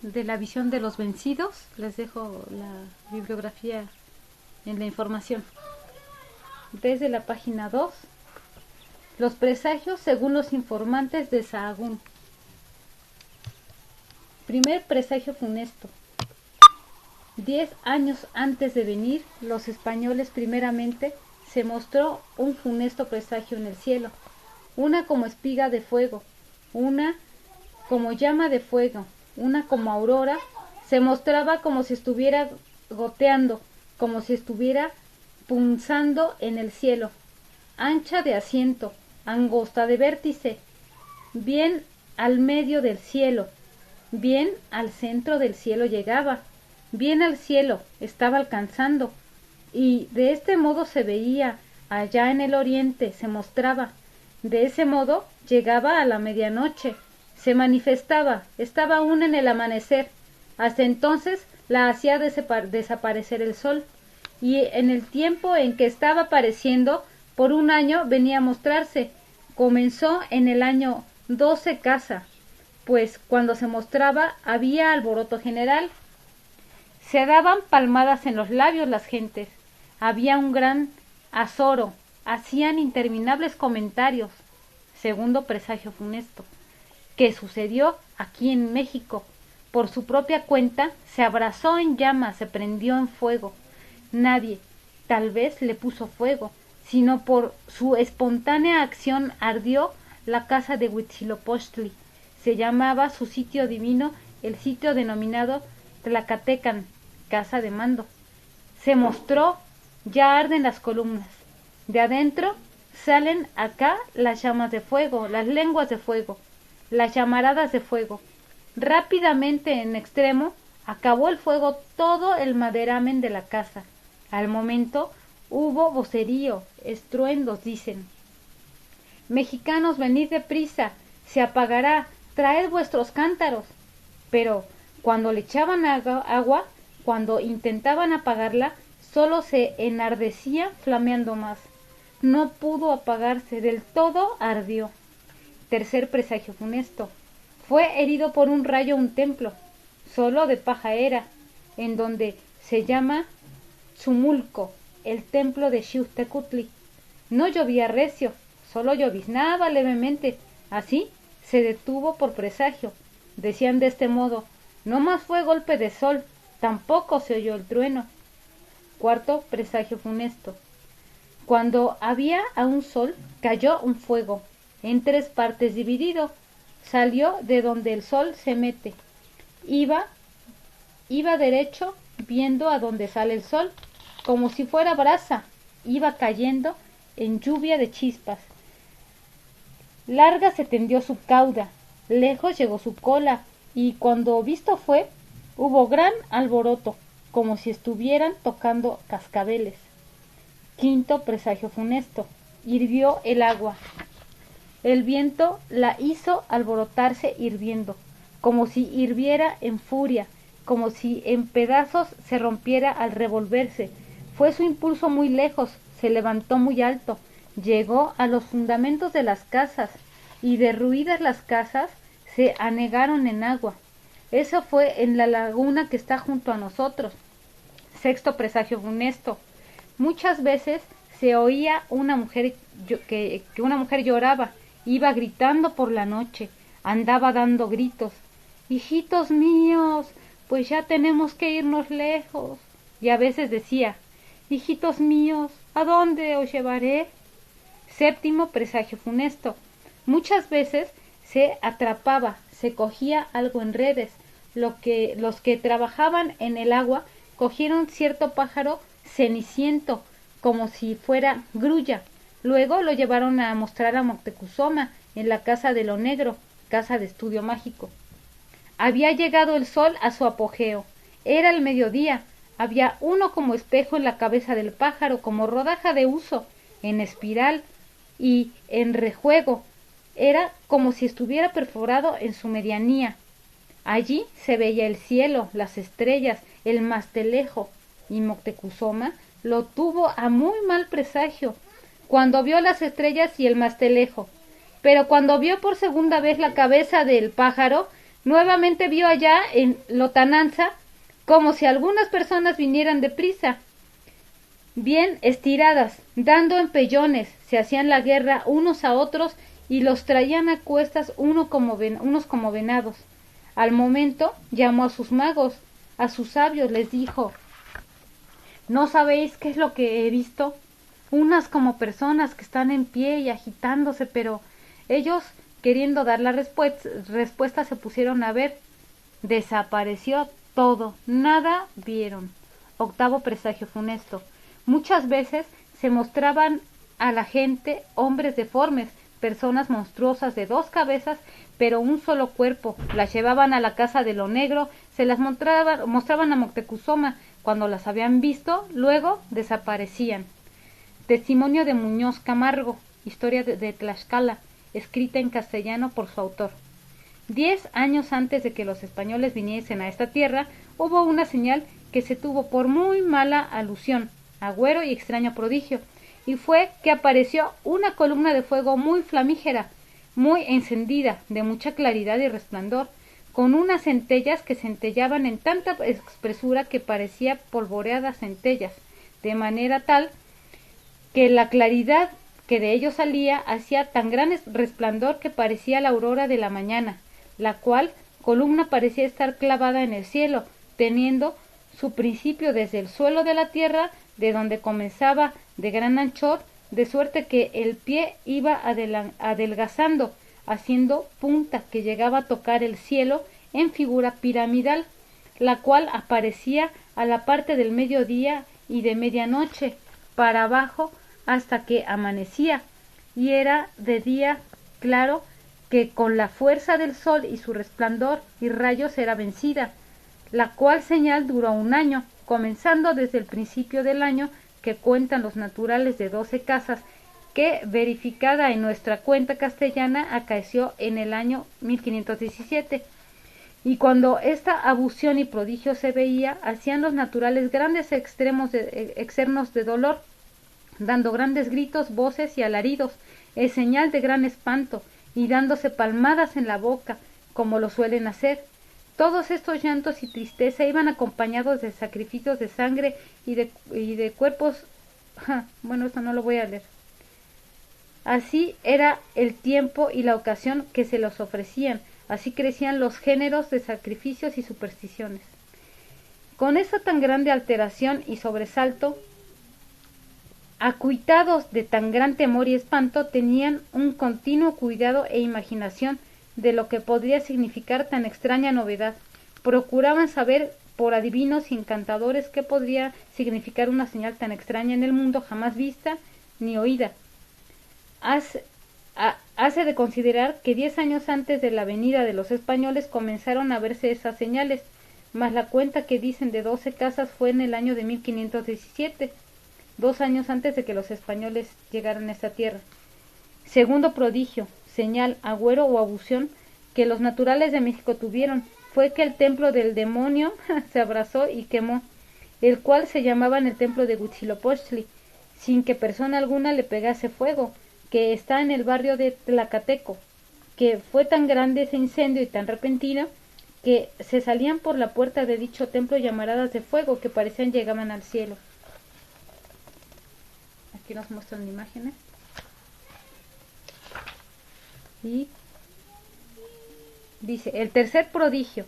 de la visión de los vencidos. Les dejo la bibliografía en la información. Desde la página 2, los presagios según los informantes de Sahagún. Primer presagio funesto. 10 años antes de venir los españoles primeramente, se mostró un funesto presagio en el cielo, una como espiga de fuego, una como llama de fuego, una como aurora, se mostraba como si estuviera goteando, como si estuviera punzando en el cielo, ancha de asiento, angosta de vértice, bien al medio del cielo, bien al centro del cielo llegaba, bien al cielo estaba alcanzando, y de este modo se veía, allá en el oriente se mostraba, de ese modo llegaba a la medianoche, se manifestaba, estaba aún en el amanecer, hasta entonces la hacía desaparecer el sol, y en el tiempo en que estaba apareciendo, por un año venía a mostrarse, comenzó en el año 12 casa, pues cuando se mostraba había alboroto general, se daban palmadas en los labios las gentes, había un gran azoro, hacían interminables comentarios. Segundo presagio funesto, que sucedió aquí en México. Por su propia cuenta, se abrazó en llamas, se prendió en fuego. Nadie, tal vez, le puso fuego, sino por su espontánea acción ardió la casa de Huitzilopochtli. Se llamaba su sitio divino el sitio denominado Tlacatecan, casa de mando. Se mostró, ya arden las columnas. De adentro salen acá las llamas de fuego, las lenguas de fuego, las llamaradas de fuego. Rápidamente en extremo acabó el fuego todo el maderamen de la casa. Al momento hubo vocerío, estruendos, dicen. Mexicanos, venid deprisa, se apagará, traed vuestros cántaros. Pero cuando le echaban agua, cuando intentaban apagarla, solo se enardecía flameando más. No pudo apagarse, del todo ardió. Tercer presagio funesto. Fue herido por un rayo un templo, solo de paja era, en donde se llama Tzumulco, el templo de Xiuhtecutli. No llovía recio, solo lloviznaba levemente. Así se detuvo por presagio. Decían de este modo, no más fue golpe de sol, tampoco se oyó el trueno. Cuarto presagio funesto. Cuando había aún sol, cayó un fuego, en 3 partes dividido, salió de donde el sol se mete. Iba derecho, viendo a donde sale el sol, como si fuera brasa, iba cayendo en lluvia de chispas. Larga se tendió su cauda, lejos llegó su cola, y cuando visto fue, hubo gran alboroto, como si estuvieran tocando cascabeles. Quinto presagio funesto. Hirvió el agua. El viento la hizo alborotarse hirviendo, como si hirviera en furia, como si en pedazos se rompiera al revolverse. Fue su impulso muy lejos, se levantó muy alto, llegó a los fundamentos de las casas, y derruidas las casas se anegaron en agua. Eso fue en la laguna que está junto a nosotros. Sexto presagio funesto. Muchas veces se oía una mujer que una mujer lloraba, iba gritando por la noche, andaba dando gritos. Hijitos míos, pues ya tenemos que irnos lejos. Y a veces decía, hijitos míos, ¿a dónde os llevaré? Séptimo presagio funesto. Muchas veces se atrapaba, se cogía algo en redes. Los que trabajaban en el agua cogieron cierto pájaro ceniciento, como si fuera grulla. Luego lo llevaron a mostrar a Moctezuma en la casa de lo negro, casa de estudio mágico. Había llegado el sol a su apogeo. Era el mediodía. Había uno como espejo en la cabeza del pájaro, como rodaja de huso, en espiral y en rejuego. Era como si estuviera perforado en su medianía. Allí se veía el cielo, las estrellas, el mastelejo, y Moctezuma lo tuvo a muy mal presagio cuando vio las estrellas y el mastelejo, pero cuando vio por segunda vez la cabeza del pájaro, Nuevamente vio allá en Lotananza como si algunas personas vinieran deprisa, bien estiradas, dando empellones, se hacían la guerra unos a otros y los traían a cuestas unos como venados. Al momento llamó a sus magos, a sus sabios, les dijo: ¿no sabéis qué es lo que he visto? Unas como personas que están en pie y agitándose, pero ellos, queriendo dar la respuesta, se pusieron a ver. Desapareció todo, nada vieron. Octavo presagio funesto. Muchas veces se mostraban a la gente hombres deformes, personas monstruosas de 2 cabezas, pero un solo cuerpo. Las llevaban a la casa de lo negro, se las mostraban a Moctezuma. Cuando las habían visto, luego desaparecían. Testimonio de Muñoz Camargo, historia de Tlaxcala, escrita en castellano por su autor. 10 años antes de que los españoles viniesen a esta tierra, hubo una señal que se tuvo por muy mala alusión, agüero y extraño prodigio, y fue que apareció una columna de fuego muy flamígera, muy encendida, de mucha claridad y resplandor, con unas centellas que centellaban en tanta espesura que parecía polvoreadas centellas, de manera tal que la claridad que de ellos salía hacía tan gran resplandor que parecía la aurora de la mañana, la cual columna parecía estar clavada en el cielo, teniendo su principio desde el suelo de la tierra, de donde comenzaba de gran anchor, de suerte que el pie iba adelgazando, haciendo punta que llegaba a tocar el cielo en figura piramidal, la cual aparecía a la parte del mediodía y de medianoche para abajo hasta que amanecía, y era de día claro que con la fuerza del sol y su resplandor y rayos era vencida, la cual señal duró 1 año, comenzando desde el principio del año que cuentan los naturales de 12 casas, que, verificada en nuestra cuenta castellana, acaeció en el año 1517. Y cuando esta abusión y prodigio se veía, hacían los naturales grandes externos de dolor, dando grandes gritos, voces y alaridos, es señal de gran espanto, y dándose palmadas en la boca, como lo suelen hacer. Todos estos llantos y tristeza iban acompañados de sacrificios de sangre y de cuerpos. Bueno, esto no lo voy a leer. Así era el tiempo y la ocasión que se los ofrecían, así crecían los géneros de sacrificios y supersticiones. Con esa tan grande alteración y sobresalto, acuitados de tan gran temor y espanto, tenían un continuo cuidado e imaginación de lo que podría significar tan extraña novedad. Procuraban saber por adivinos y encantadores qué podría significar una señal tan extraña en el mundo, jamás vista ni oída. Hace de considerar que 10 años antes de la venida de los españoles comenzaron a verse esas señales, mas la cuenta que dicen de 12 casas fue en el año de 1517, 2 años antes de que los españoles llegaran a esta tierra. Segundo prodigio, señal, agüero o abusión que los naturales de México tuvieron, fue que el templo del demonio se abrazó y quemó, el cual se llamaba el templo de Huitzilopochtli, sin que persona alguna le pegase fuego, que está en el barrio de Tlacateco, que fue tan grande ese incendio y tan repentino, que se salían por la puerta de dicho templo llamaradas de fuego que parecían llegaban al cielo. Aquí nos muestran imágenes. Y dice, el tercer prodigio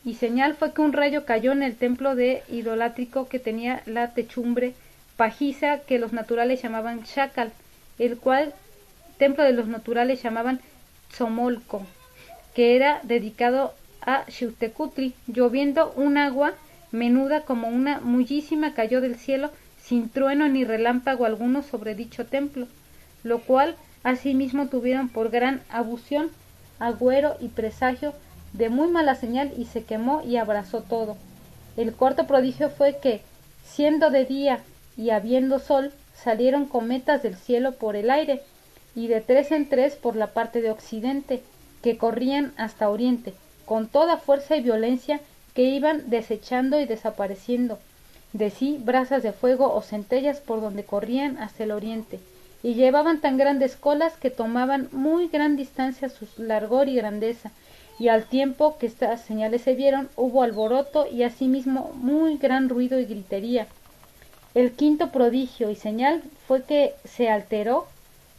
y señal fue que un rayo cayó en el templo de idolátrico que tenía la techumbre pajiza que los naturales llamaban Xacal, el cual templo de los naturales llamaban Tzomolco, que era dedicado a Xiuhtecutli. Lloviendo un agua menuda como una mullísima cayó del cielo sin trueno ni relámpago alguno sobre dicho templo, lo cual asimismo tuvieron por gran abusión, agüero y presagio de muy mala señal, y se quemó y abrazó todo. El cuarto prodigio fue que, siendo de día y habiendo sol, salieron cometas del cielo por el aire, y de 3 en 3 por la parte de occidente, que corrían hasta oriente, con toda fuerza y violencia, que iban desechando y desapareciendo de sí brasas de fuego o centellas por donde corrían hasta el oriente, y llevaban tan grandes colas que tomaban muy gran distancia su largor y grandeza, y al tiempo que estas señales se vieron, hubo alboroto y asimismo muy gran ruido y gritería. El quinto prodigio y señal fue que se alteró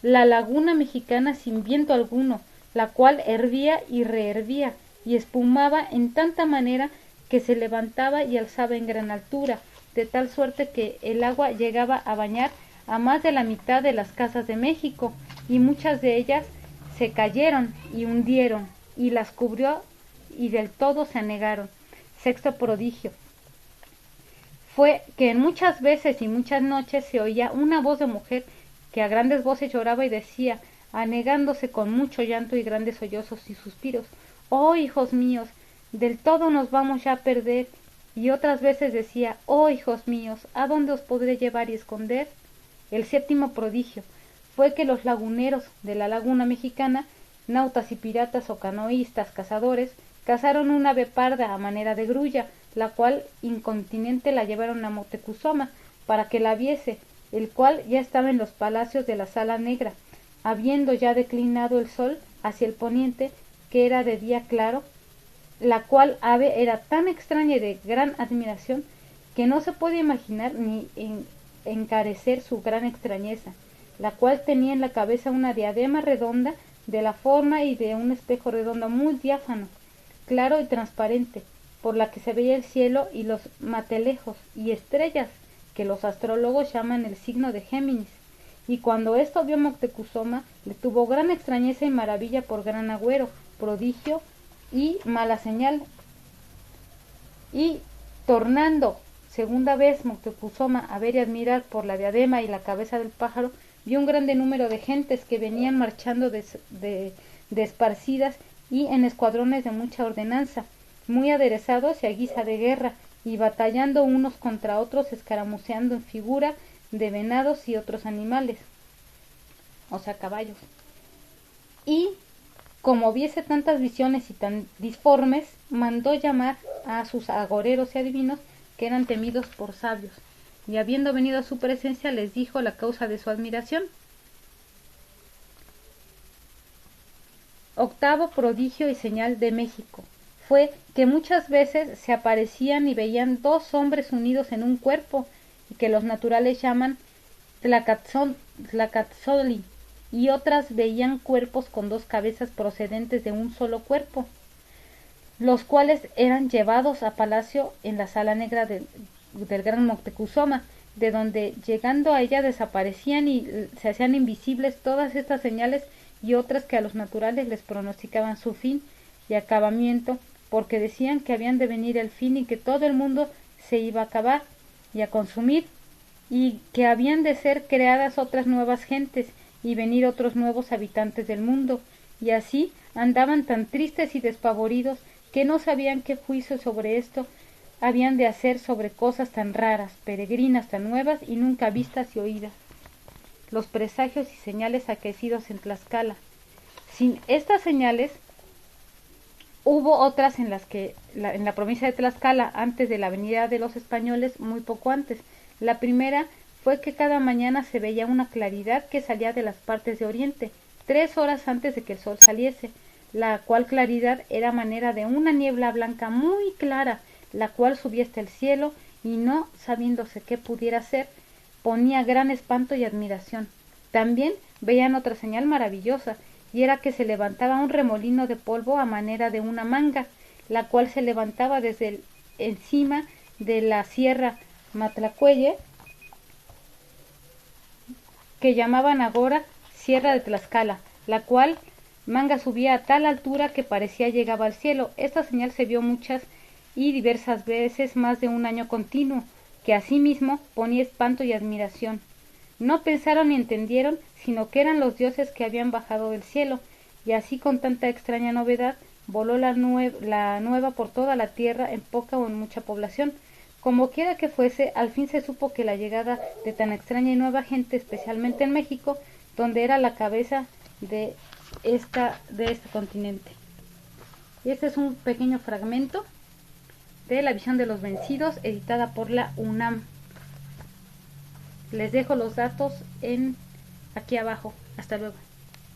la laguna mexicana sin viento alguno, la cual hervía y rehervía, y espumaba en tanta manera que se levantaba y alzaba en gran altura, de tal suerte que el agua llegaba a bañar a más de la mitad de las casas de México, y muchas de ellas se cayeron y hundieron, y las cubrió y del todo se anegaron. Sexto prodigio fue que en muchas veces y muchas noches se oía una voz de mujer que a grandes voces lloraba y decía, anegándose con mucho llanto y grandes sollozos y suspiros, oh hijos míos, del todo nos vamos ya a perder, y otras veces decía, oh hijos míos, ¿a dónde os podré llevar y esconder? El séptimo prodigio fue que los laguneros de la laguna mexicana, nautas y piratas o canoístas cazadores, cazaron una ave parda a manera de grulla, la cual incontinente la llevaron a Moctezuma para que la viese, el cual ya estaba en los palacios de la Sala Negra, habiendo ya declinado el sol hacia el poniente, que era de día claro, la cual ave era tan extraña y de gran admiración que no se puede imaginar ni encarecer su gran extrañeza, la cual tenía en la cabeza una diadema redonda de la forma y de un espejo redondo muy diáfano, claro y transparente, por la que se veía el cielo y los matelejos y estrellas que los astrólogos llaman el signo de Géminis. Y cuando esto vio Moctezuma, le tuvo gran extrañeza y maravilla por gran agüero, prodigio y mala señal. Y tornando segunda vez Moctezuma a ver y admirar por la diadema y la cabeza del pájaro, vio un grande número de gentes que venían marchando desparcidas y en escuadrones de mucha ordenanza, muy aderezados y a guisa de guerra, y batallando unos contra otros, escaramuceando en figura de venados y otros animales, o sea, caballos. Y como viese tantas visiones y tan disformes, mandó llamar a sus agoreros y adivinos, que eran temidos por sabios, y habiendo venido a su presencia les dijo la causa de su admiración. Octavo prodigio y señal de México fue que muchas veces se aparecían y veían dos hombres unidos en un cuerpo, y que los naturales llaman Tlacatzoli, y otras veían cuerpos con dos cabezas procedentes de un solo cuerpo, los cuales eran llevados a palacio en la Sala Negra del gran Moctezuma, de donde llegando a ella desaparecían y se hacían invisibles todas estas señales y otras que a los naturales les pronosticaban su fin y acabamiento, porque decían que habían de venir el fin y que todo el mundo se iba a acabar y a consumir, y que habían de ser creadas otras nuevas gentes y venir otros nuevos habitantes del mundo, y así andaban tan tristes y despavoridos que no sabían qué juicio sobre esto habían de hacer sobre cosas tan raras, peregrinas, tan nuevas y nunca vistas y oídas. Los presagios y señales aquecidos en Tlaxcala. Sin estas señales hubo otras en las que en la provincia de Tlaxcala antes de la venida de los españoles, muy poco antes. La primera fue que cada mañana se veía una claridad que salía de las partes de oriente, 3 horas antes de que el sol saliese, la cual claridad era manera de una niebla blanca muy clara, la cual subía hasta el cielo y no sabiéndose qué pudiera ser, ponía gran espanto y admiración. También veían otra señal maravillosa, y era que se levantaba un remolino de polvo a manera de una manga, la cual se levantaba desde encima de la sierra Matlacuelle, que llamaban ahora Sierra de Tlaxcala, la cual manga subía a tal altura que parecía llegaba al cielo. Esta señal se vio muchas y diversas veces más de un año continuo, que asimismo ponía espanto y admiración. No pensaron ni entendieron, sino que eran los dioses que habían bajado del cielo, y así con tanta extraña novedad voló la nueva por toda la tierra en poca o en mucha población. Como quiera que fuese, al fin se supo que la llegada de tan extraña y nueva gente, especialmente en México, donde era la cabeza de este continente. Y este es un pequeño fragmento de La visión de los vencidos, editada por la UNAM. Les dejo los datos aquí abajo. Hasta luego.